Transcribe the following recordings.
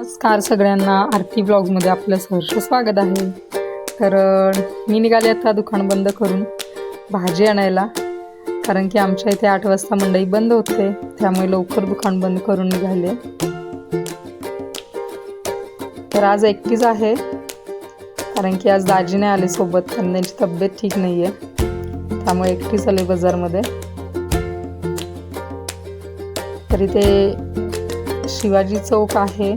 नमस्कार सगळ्यांना, आरती ब्लॉग्समध्ये आपलं सहर्ष स्वागत आहे। तर मी निघाले आता दुकान बंद करून भाजी आणायला, कारण की आमच्या इथे 8 वाजता मंडई बंद होते, त्यामुळे लवकर दुकान बंद करून निघाले। तर आज एकटीच आहे, कारण की आज दाजी नाही आले सोबत, त्यांची तब्येत ठीक नाही आहे, त्यामुळे एकटीच आले बाजारमध्ये। तर इथे शिवाजी चौक आहे,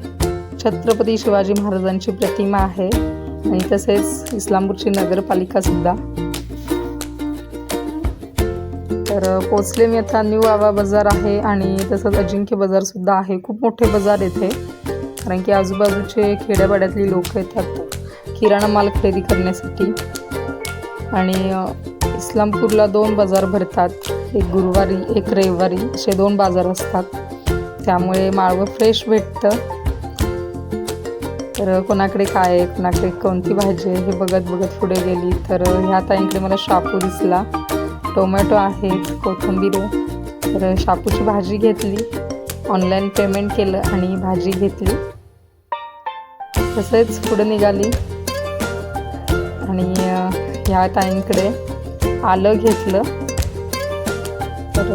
छत्रपती शिवाजी महाराजांची प्रतिमा आहे आणि तसेच इस्लामपूरची नगरपालिका सुद्धा। तर पोचले मी आता। न्यू आवा बाजार आहे आणि तसंच अजिंक्य बाजार सुद्धा आहे। खूप मोठे बाजार येथे, कारण की आजूबाजूचे खेड्यापाड्यातली लोक येतात किराणा माल खरेदी करण्यासाठी। आणि इस्लामपूरला 2 बाजार भरतात, एक गुरुवारी एक रविवारी, असे 2 बाजार असतात, त्यामुळे माळवं फ्रेश भेटतं। तर कोणाकडे काय आहे, कोणाकडे कोणती भाजी आहे हे बघत बघत पुढे गेली, तर ह्या ताईंकडे मला शापू दिसला, टोमॅटो आहेत, कोथिंबीर आहे। तर शापूची भाजी घेतली, ऑनलाईन पेमेंट केलं आणि भाजी घेतली। तसेच पुढे निघाली आणि ह्या ताईंकडे आलं घेतलं। तर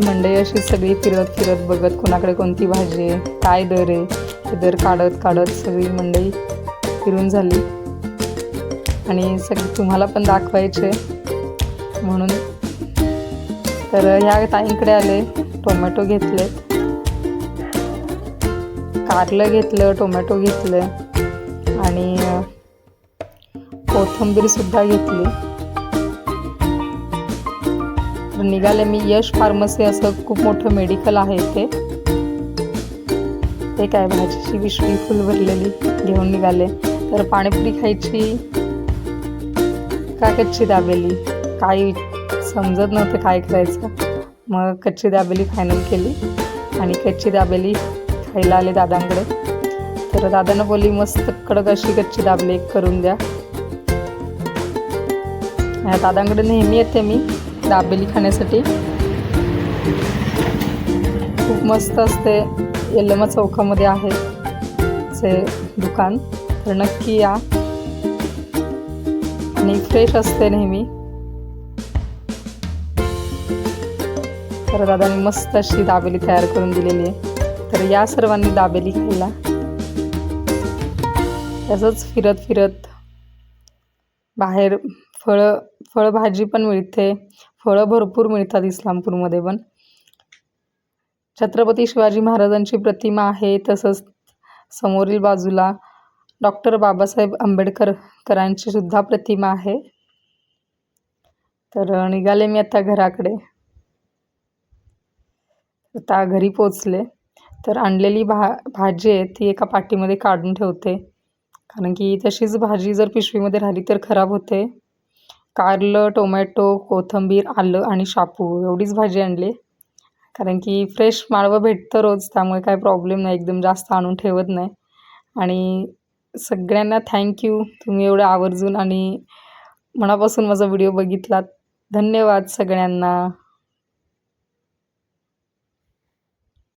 मंडई अशी सगळी फिरत फिरत बघत कोणाकडे कोणती भाजी आहे, काय दर आहे, ते दर काढत काढत सगळी मंडई फिरून झाली आणि सगळी तुम्हाला पण दाखवायचे म्हणून। तर ह्या ताईंकडे आले, टोमॅटो घेतले, कारलं घेतलं, टोमॅटो घेतलं आणि कोथिंबीर सुद्धा घेतली। तर निघाले मी। यश फार्मसी असं खूप मोठं मेडिकल आहे इथे। ते काय भाजीची पिशवी फुल भरलेली घेऊन निघाले। तर पाणीपुरी खायची का कच्ची दाबेली, काही समजत नव्हतं काय करायचं, मग कच्ची दाबेली फायनल केली आणि कच्ची दाबेली खायला आले दादांकडे। तर दादांना बोलली मस्त कडक अशी कच्ची दाबेली करून द्या। दादांकडे नेहमी येते मी दाबेली खाण्यासाठी, खूप मस्त असते। यल्लमा चौकामध्ये आहे ते दुकान, तर नक्की या आणि फ्रेश असते नेहमी। तर दादांनी मस्त अशी दाबेली तयार करून दिलेली आहे, तर या सर्वांनी दाबेली खायला। तसंच फिरत फिरत बाहेर फळभाजी पण मिळते, फळं भरपूर मिळतात इस्लामपूरमध्ये पण। छत्रपती शिवाजी महाराजांची प्रतिमा आहे, तसंच समोरील बाजूला डॉक्टर बाबासाहेब आंबेडकरांची सुद्धा प्रतिमा आहे। तर निघाले मी आता घराकडे। आता घरी पोचले, तर आणलेली भाजी आहे ती एका पाटीमध्ये काढून ठेवते, कारण की तशीच भाजी जर पिशवीमध्ये राहिली तर खराब होते। कारलं, टोमॅटो, कोथिंबीर, आलं आणि शापू एवढीच भाजी आणली, कारण की फ्रेश माळवं भेटतं रोज, त्यामुळे काय प्रॉब्लेम नाही, एकदम जास्त आणून ठेवत नाही। आणि सगळ्यांना थँक्यू, तुम्ही एवढं आवर्जून आणि मनापासून माझा व्हिडिओ बघितलात। धन्यवाद सगळ्यांना।